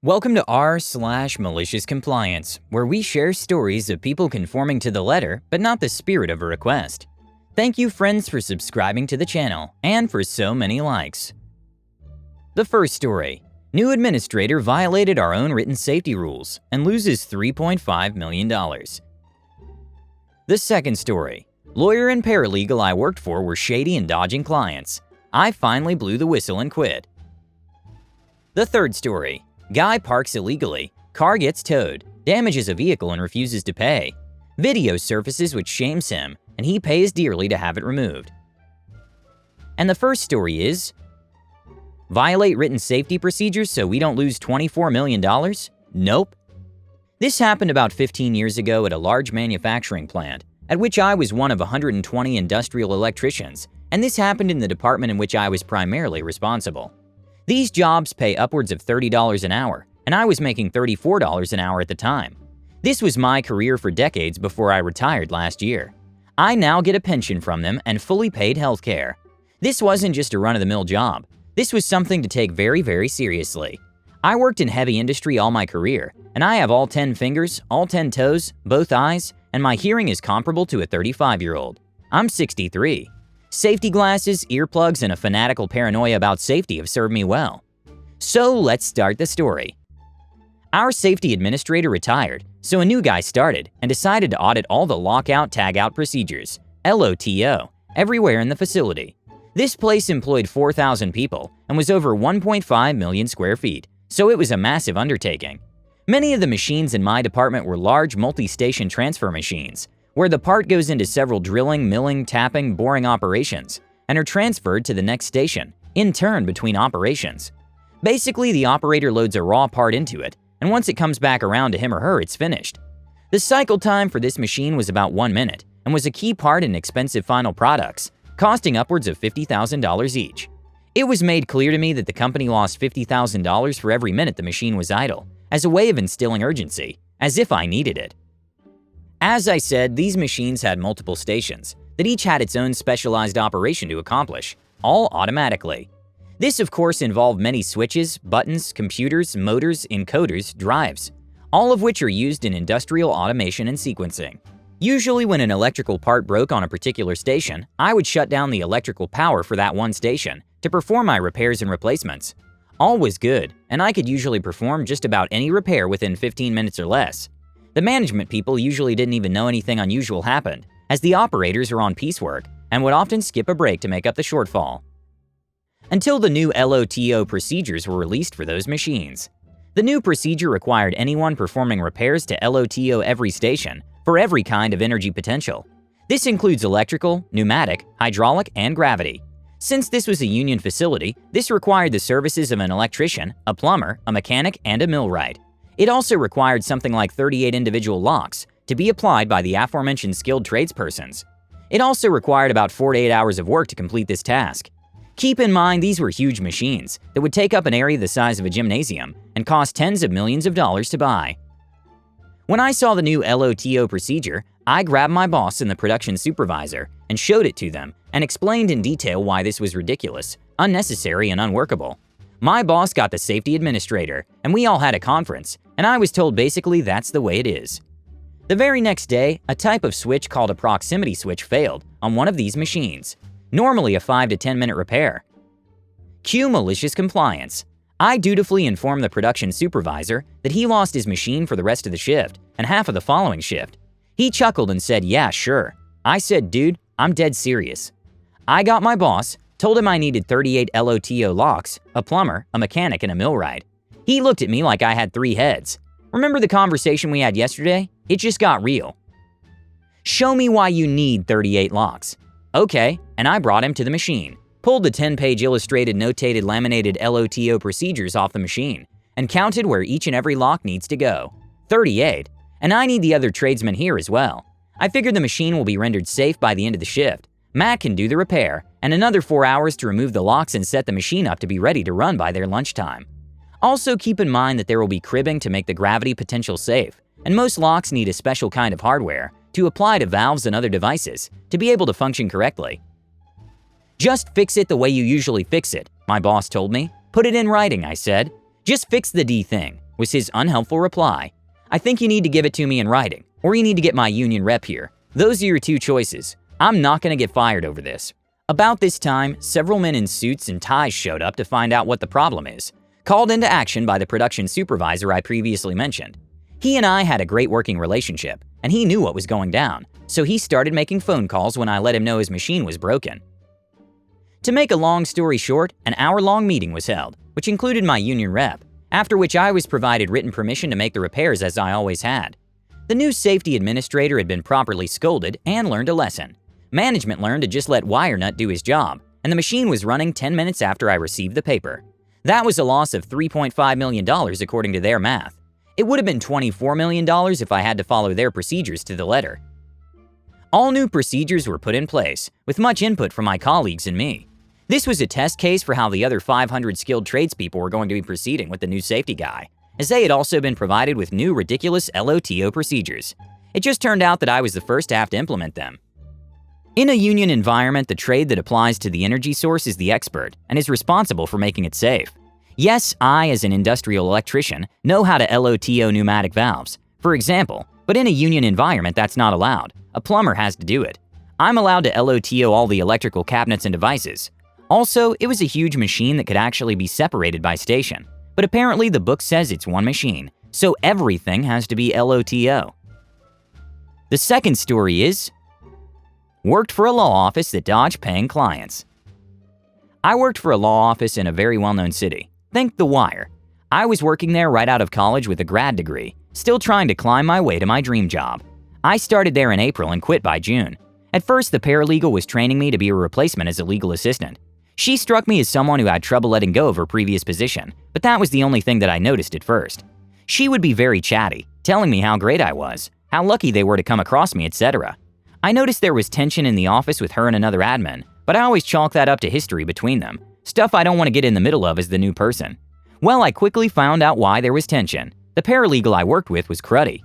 Welcome to r/MaliciousCompliance, where we share stories of people conforming to the letter but not the spirit of a request. Thank you, friends, for subscribing to the channel and for so many likes. The first story: new administrator violated our own written safety rules and loses $3.5 million. The second story: lawyer and paralegal I worked for were shady and dodging clients. I finally blew the whistle and quit. The third story: guy parks illegally, car gets towed, damages a vehicle and refuses to pay. Video surfaces which shames him, and he pays dearly to have it removed. And the first story is: violate written safety procedures so we don't lose $24 million? Nope. This happened about 15 years ago at a large manufacturing plant, at which I was one of 120 industrial electricians, and this happened in the department in which I was primarily responsible. These jobs pay upwards of $30 an hour, and I was making $34 an hour at the time. This was my career for decades before I retired last year. I now get a pension from them and fully paid health care. This wasn't just a run-of-the-mill job. This was something to take very, very seriously. I worked in heavy industry all my career, and I have all 10 fingers, all 10 toes, both eyes, and my hearing is comparable to a 35-year-old. I'm 63. Safety glasses, earplugs, and a fanatical paranoia about safety have served me well. So let's start the story. Our safety administrator retired, so a new guy started and decided to audit all the lockout-tagout procedures, LOTO, everywhere in the facility. This place employed 4,000 people and was over 1.5 million square feet, so it was a massive undertaking. Many of the machines in my department were large multi-station transfer machines, where the part goes into several drilling, milling, tapping, boring operations, and are transferred to the next station, in turn between operations. Basically, the operator loads a raw part into it, and once it comes back around to him or her, it's finished. The cycle time for this machine was about 1 minute, and was a key part in expensive final products, costing upwards of $50,000 each. It was made clear to me that the company lost $50,000 for every minute the machine was idle, as a way of instilling urgency, as if I needed it. As I said, these machines had multiple stations that each had its own specialized operation to accomplish, all automatically. This, of course, involved many switches, buttons, computers, motors, encoders, drives, all of which are used in industrial automation and sequencing. Usually when an electrical part broke on a particular station, I would shut down the electrical power for that one station to perform my repairs and replacements. All was good, and I could usually perform just about any repair within 15 minutes or less. The management people usually didn't even know anything unusual happened, as the operators are on piecework and would often skip a break to make up the shortfall. Until the new LOTO procedures were released for those machines. The new procedure required anyone performing repairs to LOTO every station for every kind of energy potential. This includes electrical, pneumatic, hydraulic, and gravity. Since this was a union facility, this required the services of an electrician, a plumber, a mechanic, and a millwright. It also required something like 38 individual locks to be applied by the aforementioned skilled tradespersons. It also required about 4 to 8 hours of work to complete this task. Keep in mind, these were huge machines that would take up an area the size of a gymnasium and cost tens of millions of dollars to buy. When I saw the new LOTO procedure, I grabbed my boss and the production supervisor and showed it to them and explained in detail why this was ridiculous, unnecessary, and unworkable. My boss got the safety administrator, and we all had a conference, and I was told basically that's the way it is. The very next day, a type of switch called a proximity switch failed on one of these machines, normally a 5 to 10 minute repair. Cue malicious compliance. I dutifully informed the production supervisor that he lost his machine for the rest of the shift and half of the following shift. He chuckled and said, "Yeah, sure." I said, "Dude, I'm dead serious." I got my boss, told him I needed 38 LOTO locks, a plumber, a mechanic, and a millwright. He looked at me like I had 3 heads. Remember the conversation we had yesterday? It just got real. Show me why you need 38 locks. Okay, and I brought him to the machine, pulled the 10-page illustrated, notated, laminated LOTO procedures off the machine, and counted where each and every lock needs to go. 38, and I need the other tradesmen here as well. I figured the machine will be rendered safe by the end of the shift. Matt can do the repair, and another 4 hours to remove the locks and set the machine up to be ready to run by their lunchtime. Also keep in mind that there will be cribbing to make the gravity potential safe, and most locks need a special kind of hardware to apply to valves and other devices to be able to function correctly. Just fix it the way you usually fix it, my boss told me. Put it in writing, I said. "Just fix the D thing," was his unhelpful reply. "I think you need to give it to me in writing, or you need to get my union rep here. Those are your two choices. I'm not going to get fired over this." About this time, several men in suits and ties showed up to find out what the problem is, called into action by the production supervisor I previously mentioned. He and I had a great working relationship, and he knew what was going down, so he started making phone calls when I let him know his machine was broken. To make a long story short, an hour-long meeting was held, which included my union rep, after which I was provided written permission to make the repairs as I always had. The new safety administrator had been properly scolded and learned a lesson. Management learned to just let Wirenut do his job, and the machine was running 10 minutes after I received the paper. That was a loss of $3.5 million according to their math. It would have been $24 million if I had to follow their procedures to the letter. All new procedures were put in place, with much input from my colleagues and me. This was a test case for how the other 500 skilled tradespeople were going to be proceeding with the new safety guy, as they had also been provided with new ridiculous LOTO procedures. It just turned out that I was the first to have to implement them. In a union environment, the trade that applies to the energy source is the expert and is responsible for making it safe. Yes, I, as an industrial electrician, know how to LOTO pneumatic valves, for example, but in a union environment that's not allowed. A plumber has to do it. I'm allowed to LOTO all the electrical cabinets and devices. Also, it was a huge machine that could actually be separated by station, but apparently the book says it's one machine, so everything has to be LOTO. The second story is, worked for a law office that dodged paying clients. I worked for a law office in a very well-known city. Think The Wire. I was working there right out of college with a grad degree, still trying to climb my way to my dream job. I started there in April and quit by June. At first, the paralegal was training me to be a replacement as a legal assistant. She struck me as someone who had trouble letting go of her previous position, but that was the only thing that I noticed at first. She would be very chatty, telling me how great I was, how lucky they were to come across me, etc. I noticed there was tension in the office with her and another admin, but I always chalk that up to history between them, stuff I don't want to get in the middle of as the new person. Well, I quickly found out why there was tension. The paralegal I worked with was cruddy.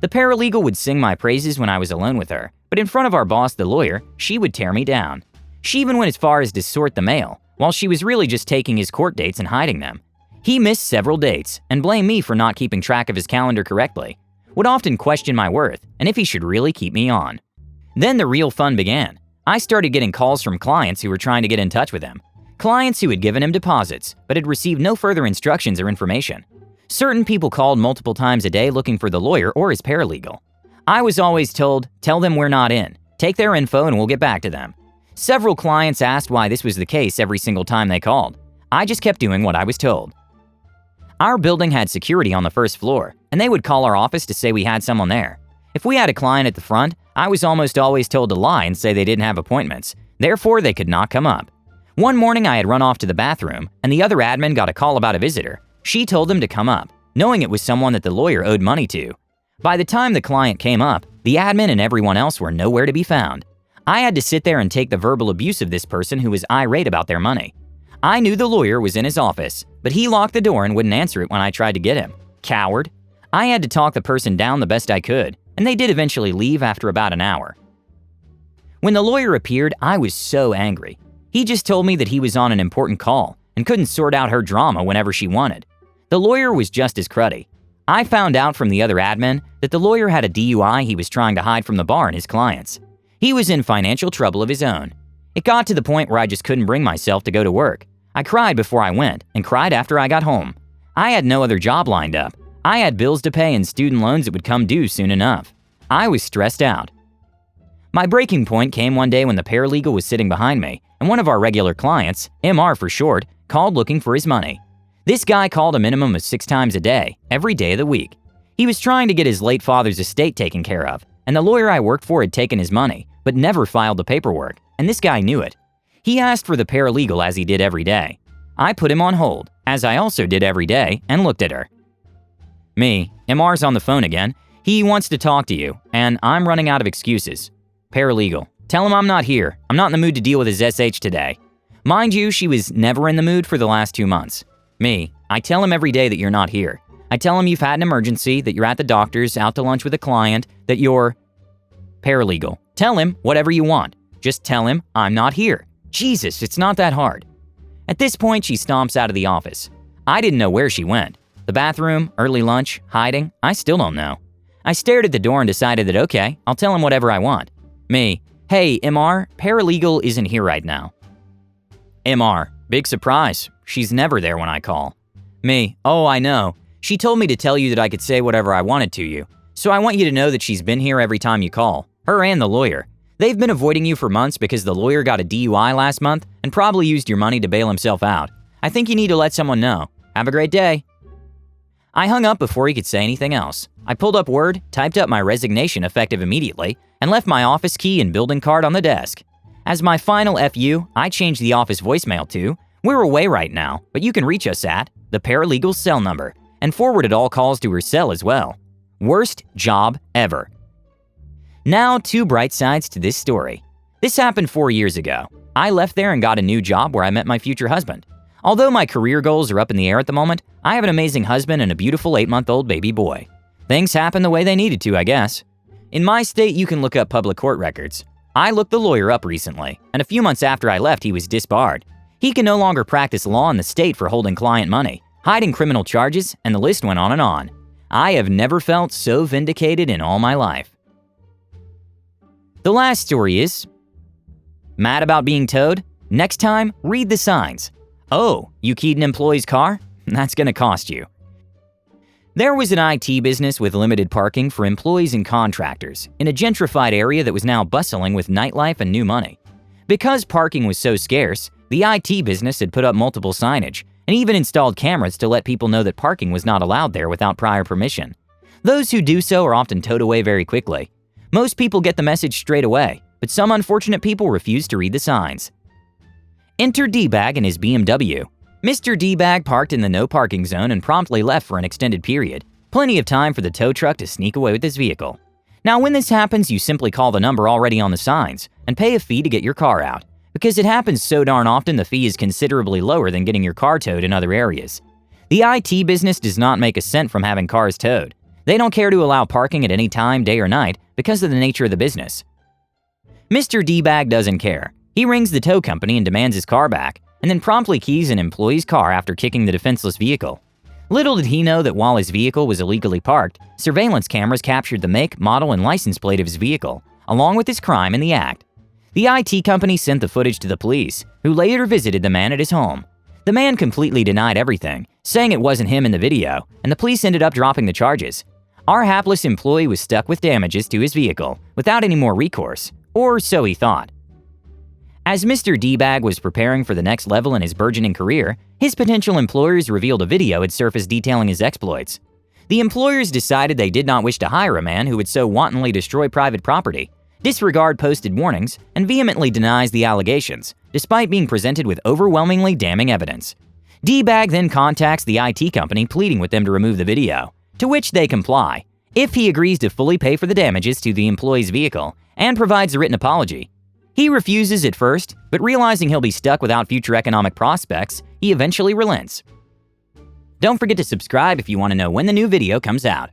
The paralegal would sing my praises when I was alone with her, but in front of our boss, the lawyer, she would tear me down. She even went as far as to sort the mail, while she was really just taking his court dates and hiding them. He missed several dates, and blamed me for not keeping track of his calendar correctly. Would often question my worth, and if he should really keep me on. Then the real fun began. I started getting calls from clients who were trying to get in touch with him. Clients who had given him deposits, but had received no further instructions or information. Certain people called multiple times a day looking for the lawyer or his paralegal. I was always told, "Tell them we're not in. Take their info and we'll get back to them." Several clients asked why this was the case every single time they called. I just kept doing what I was told. Our building had security on the first floor, and they would call our office to say we had someone there. If we had a client at the front, I was almost always told to lie and say they didn't have appointments, therefore they could not come up. One morning I had run off to the bathroom, and the other admin got a call about a visitor. She told them to come up, knowing it was someone that the lawyer owed money to. By the time the client came up, the admin and everyone else were nowhere to be found. I had to sit there and take the verbal abuse of this person who was irate about their money. I knew the lawyer was in his office, but he locked the door and wouldn't answer it when I tried to get him. Coward. I had to talk the person down the best I could, and they did eventually leave after about an hour. When the lawyer appeared, I was so angry. He just told me that he was on an important call and couldn't sort out her drama whenever she wanted. The lawyer was just as cruddy. I found out from the other admin that the lawyer had a DUI he was trying to hide from the bar and his clients. He was in financial trouble of his own. It got to the point where I just couldn't bring myself to go to work. I cried before I went and cried after I got home. I had no other job lined up. I had bills to pay and student loans that would come due soon enough. I was stressed out. My breaking point came one day when the paralegal was sitting behind me, and one of our regular clients, MR for short, called looking for his money. This guy called a minimum of 6 times a day, every day of the week. He was trying to get his late father's estate taken care of, and the lawyer I worked for had taken his money, but never filed the paperwork, and this guy knew it. He asked for the paralegal as he did every day. I put him on hold, as I also did every day, and looked at her. Me, MR's on the phone again. He wants to talk to you, and I'm running out of excuses. Paralegal, tell him I'm not here. I'm not in the mood to deal with his SH today. Mind you, she was never in the mood for the last 2 months. Me, I tell him every day that you're not here. I tell him you've had an emergency, that you're at the doctor's, out to lunch with a client, that you're... Paralegal, tell him whatever you want. Just tell him I'm not here. Jesus, it's not that hard. At this point, she stomps out of the office. I didn't know where she went. The bathroom, early lunch, hiding, I still don't know. I stared at the door and decided that okay, I'll tell him whatever I want. Me, hey, MR, paralegal isn't here right now. MR, big surprise. She's never there when I call. Me, oh, I know. She told me to tell you that I could say whatever I wanted to you. So I want you to know that she's been here every time you call. Her and the lawyer. They've been avoiding you for months because the lawyer got a DUI last month and probably used your money to bail himself out. I think you need to let someone know. Have a great day. I hung up before he could say anything else. I pulled up Word, typed up my resignation effective immediately, and left my office key and building card on the desk. As my final FU, I changed the office voicemail to, "We're away right now, but you can reach us at," the paralegal's cell number, and forwarded all calls to her cell as well. Worst job ever. Now, 2 bright sides to this story. This happened 4 years ago. I left there and got a new job where I met my future husband. Although my career goals are up in the air at the moment, I have an amazing husband and a beautiful 8-month-old baby boy. Things happen the way they needed to, I guess. In my state, you can look up public court records. I looked the lawyer up recently, and a few months after I left, he was disbarred. He can no longer practice law in the state for holding client money, hiding criminal charges, and the list went on and on. I have never felt so vindicated in all my life. The last story is, mad about being towed? Next time, read the signs. Oh, you keyed an employee's car? That's gonna cost you. There was an IT business with limited parking for employees and contractors in a gentrified area that was now bustling with nightlife and new money. Because parking was so scarce, the IT business had put up multiple signage and even installed cameras to let people know that parking was not allowed there without prior permission. Those who do so are often towed away very quickly. Most people get the message straight away, but some unfortunate people refuse to read the signs. Enter D-Bag in his BMW. Mr. D-Bag parked in the no parking zone and promptly left for an extended period. Plenty of time for the tow truck to sneak away with his vehicle. Now when this happens, you simply call the number already on the signs and pay a fee to get your car out. Because it happens so darn often, the fee is considerably lower than getting your car towed in other areas. The IT business does not make a cent from having cars towed. They don't care to allow parking at any time, day or night, because of the nature of the business. Mr. D-Bag doesn't care. He rings the tow company and demands his car back, and then promptly keys an employee's car after kicking the defenseless vehicle. Little did he know that while his vehicle was illegally parked, surveillance cameras captured the make, model, and license plate of his vehicle, along with his crime in the act. The IT company sent the footage to the police, who later visited the man at his home. The man completely denied everything, saying it wasn't him in the video, and the police ended up dropping the charges. Our hapless employee was stuck with damages to his vehicle without any more recourse, or so he thought. As Mr. D-Bag was preparing for the next level in his burgeoning career, his potential employers revealed a video had surfaced detailing his exploits. The employers decided they did not wish to hire a man who would so wantonly destroy private property, disregard posted warnings, and vehemently denies the allegations, despite being presented with overwhelmingly damning evidence. D-Bag then contacts the IT company pleading with them to remove the video, to which they comply, if he agrees to fully pay for the damages to the employee's vehicle and provides a written apology. He refuses at first, but realizing he'll be stuck without future economic prospects, he eventually relents. Don't forget to subscribe if you want to know when the new video comes out.